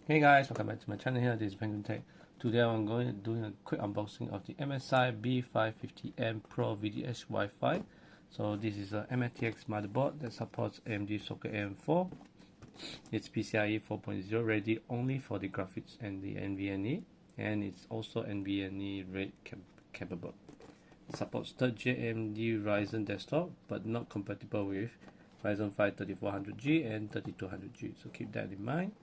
Hey guys, welcome back to my channel here. This is Penguin Tech. Today I'm going to do a quick unboxing of the MSI B550M PRO-VDH WIFI. So this is a mATX motherboard that supports AMD socket AM4. It's PCIe 4.0 ready only for the graphics and the NVMe, and it's also NVMe RAID capable. It supports 3rd Gen AMD Ryzen desktop, but not compatible with Ryzen 5 3400G and 3200G. So keep that in mind.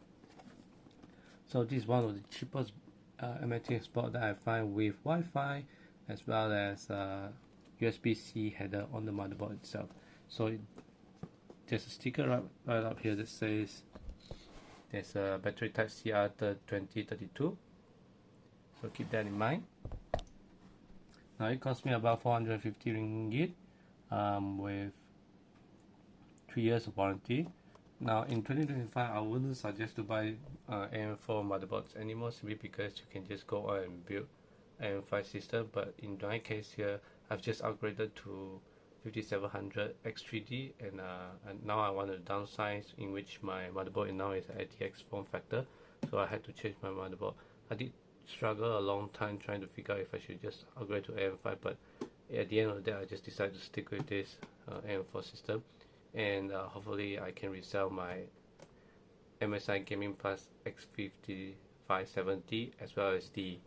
So this is one of the cheapest mATX board that I find with Wi-Fi as well as USB-C header on the motherboard itself. So there's a sticker right up here that says there's a battery type CR2032. So keep that in mind. Now it cost me about 450 ringgit with 3 years of warranty. Now in 2025, I wouldn't suggest to buy AM4 motherboards anymore, simply because you can just go on and build AM5 system. But in my case here, I've just upgraded to 5700 X3D, and now I want to downsize, in which my motherboard now is an ATX form factor, so I had to change my motherboard. I did struggle a long time trying to figure out if I should just upgrade to AM5, but at the end of the day, I just decided to stick with this AM4 system. And hopefully I can resell my MSI Gaming Plus X5570 as well as the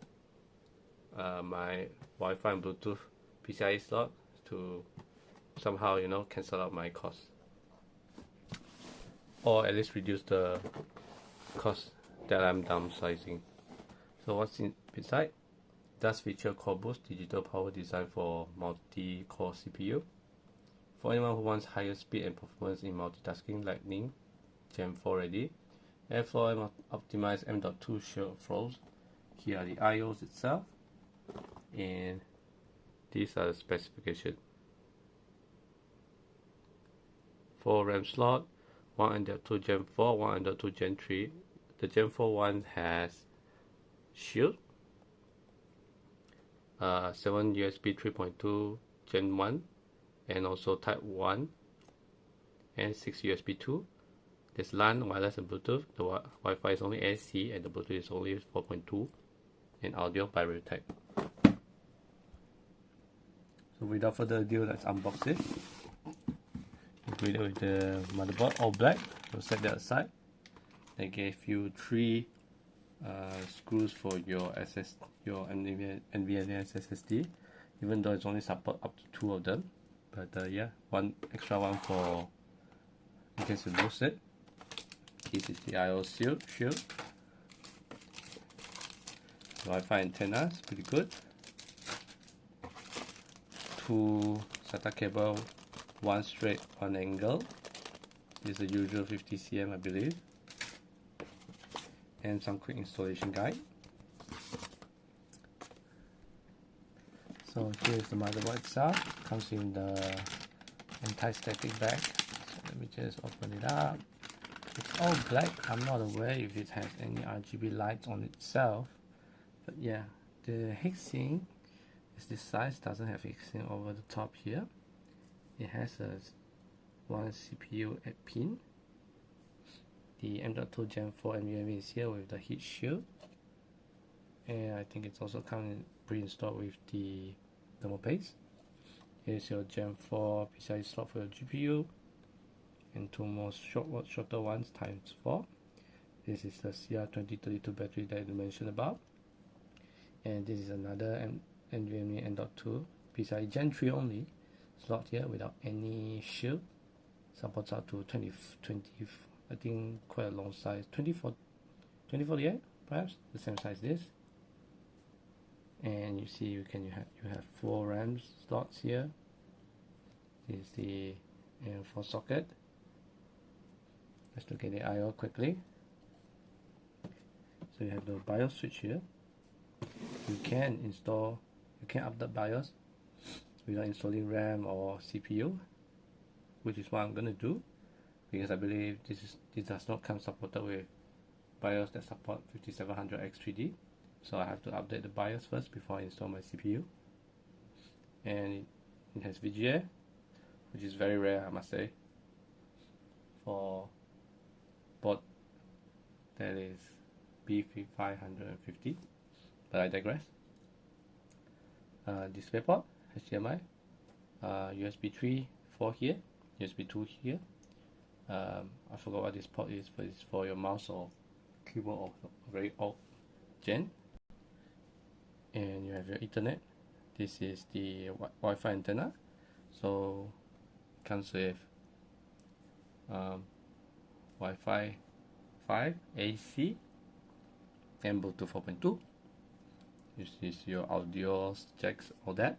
my Wi-Fi and Bluetooth PCIe slot to somehow, cancel out my cost, or at least reduce the cost that I'm downsizing. So what's inside? It does feature Core Boost digital power design for multi-core CPU. For anyone who wants higher speed and performance in multitasking, Lightning Gen 4 ready. Airflow optimized M.2 shield flows. Here are the IOs itself, and these are the specifications. 4 RAM slot, 1.2 Gen 4, 1.2 Gen 3. The Gen 4 one has shield. 7 USB 3.2 Gen 1. And also type 1 and 6 USB 2. There's LAN, wireless and Bluetooth. The Wi-Fi is only AC and the Bluetooth is only 4.2, and audio by Realtek. So without further ado, let's unbox it. With the motherboard all black, we'll set that aside. They gave you 3 screws for your NVMe SSD, even though it's only support up to 2 of them. But yeah, one extra one for in case you lose it. This is the IO shield. Wi-Fi antenna is pretty good. 2 SATA cable, 1 straight, 1 angle. This is the usual 50 cm, I believe. And some quick installation guide. So here's the motherboard itself. Comes in the anti-static bag. So let me just open it up. It's all black. I'm not aware if it has any RGB lights on itself, but yeah, the heatsink is this size. Doesn't have heatsink over the top here. It has one CPU at pin. The M.2 Gen 4 NVMe is here with the heat shield, and I think it's also coming pre-installed with the thermal paste. Here's your Gen 4 PCIe slot for your GPU, and 2 more shorter ones times 4. This is the CR2032 battery that I mentioned about, and this is another NVMe M.2 PCIe Gen 3 only slot here without any shield. Supports up to 20, I think quite a long size, 2048 perhaps, the same size this. And you see you have 4 RAM slots here. This is the AM4 socket. Let's look at the IO quickly. So you have the BIOS switch here. You can update BIOS without installing RAM or CPU, which is what I'm gonna do, because I believe this does not come supported with BIOS that support 5700 X3D. So I have to update the BIOS first before I install my CPU. And it has VGA, which is very rare, I must say, for board that is B550, but I digress. DisplayPort, HDMI, USB 3, 4 here, USB 2 here. I forgot what this port is, but it's for your mouse or keyboard or very old gen. And you have your Ethernet. This is the Wi-Fi antenna, so it comes with Wi-Fi 5 AC and Bluetooth 4.2. This is your audio jacks, all that.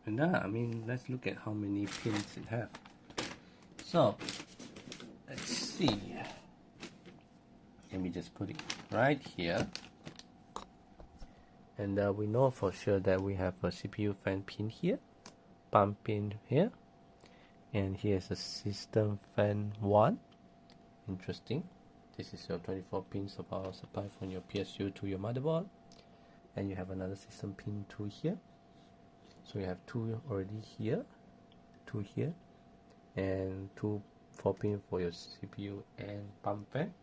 And I mean, let's look at how many pins it have. So let's see. Let me just put it right here. And we know for sure that we have a CPU fan pin here, pump pin here, and here's a system fan 1. Interesting. This is your 24 pins of power supply from your PSU to your motherboard, and you have another system pin 2 here. So you have 2 already here, 2 here, and 2 4 pin for your CPU and pump fan.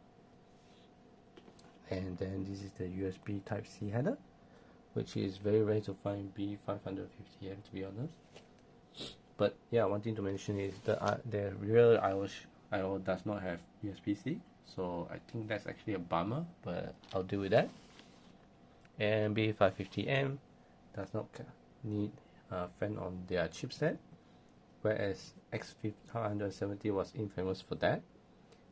And then this is the USB Type C header, which is very rare to find B550M, to be honest. But yeah, one thing to mention is the real IO does not have USB-C, so I think that's actually a bummer, but I'll deal with that. And B550M does not need a fan on their chipset, whereas X570 was infamous for that,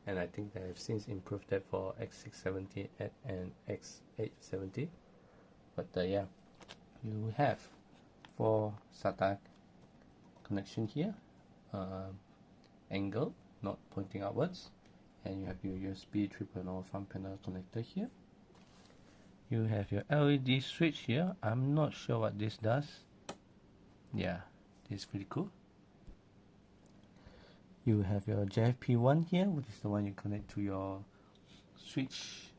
and I think they have since improved that for X670 and X870. But yeah, you have 4 SATA connection here, angle, not pointing upwards, and you have your USB 3.0 front panel connector here. You have your LED switch here. I'm not sure what this does. Yeah, this is pretty cool. You have your JFP1 here, which is the one you connect to your switch,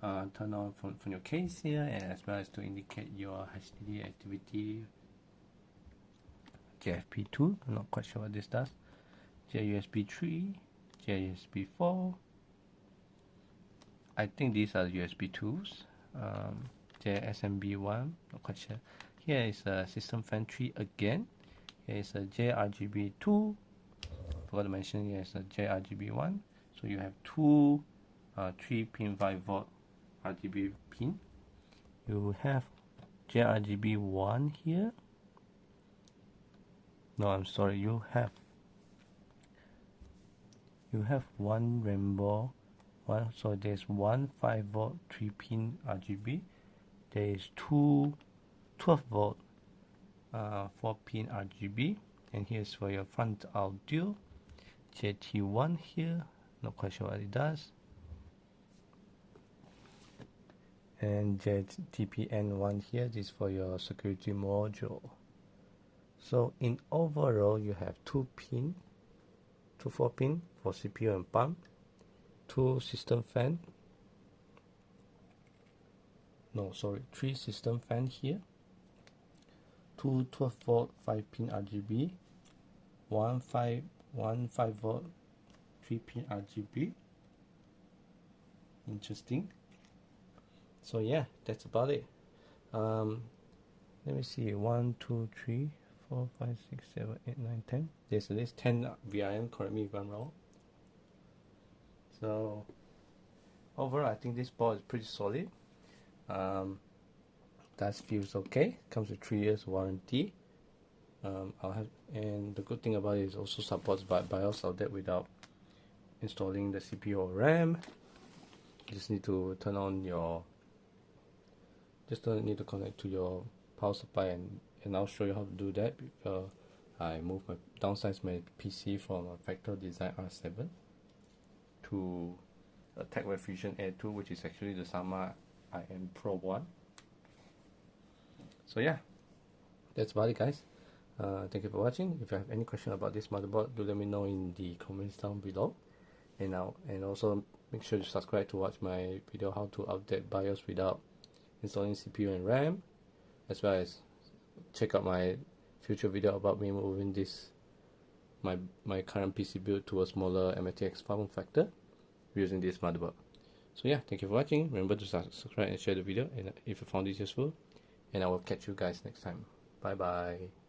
turn on from your case here, and as well as to indicate your HDD activity. JFP2, I'm not quite sure what this does. JUSB 3, JUSB 4. I think these are USB 2s. JSMB1, not quite sure. Here is a system fan 3 again. Here is a JRGB 2. Forgot to mention here is a JRGB 1. So you have 2 3-pin 5V RGB pin. You have JRGB 1 here. No, I'm sorry. You have one rainbow one. So there's one 5V 3-pin RGB. There is 2 12V 4-pin RGB, and here's for your front audio. JT1 here. Not quite sure what it does. And JTPN1 here. This is for your security module. So in overall, you have 2 4-pin for CPU and pump, 2 system fan. No, sorry, 3 system fan here, 2 12V 5-pin RGB, 1 5V 3-pin RGB. Interesting. So yeah, that's about it. Let me see. 1, 2, 3, 4, 5, 6, 7, 8, 9, 10. There's at least 10 VRM, correct me if I'm wrong. So overall, I think this board is pretty solid. That feels okay. Comes with 3 years warranty. And the good thing about it is also supports BIOS out there without installing the CPU or RAM. You just need to turn on your. Just need to connect to your power supply, and I'll show you how to do that. I downsize my PC from a Fractal Design R7 to a Tecware Fusion Air 2, which is actually the Sama AM4 one. So yeah, that's about it, guys. Thank you for watching. If you have any question about this motherboard, do let me know in the comments down below. And also make sure to subscribe to watch my video how to update BIOS without installing CPU and RAM, as well as check out my future video about me moving my current PC build to a smaller mATX form factor using this motherboard. So yeah, thank you for watching. Remember to subscribe and share the video, and if you found this useful, and I will catch you guys next time. Bye bye.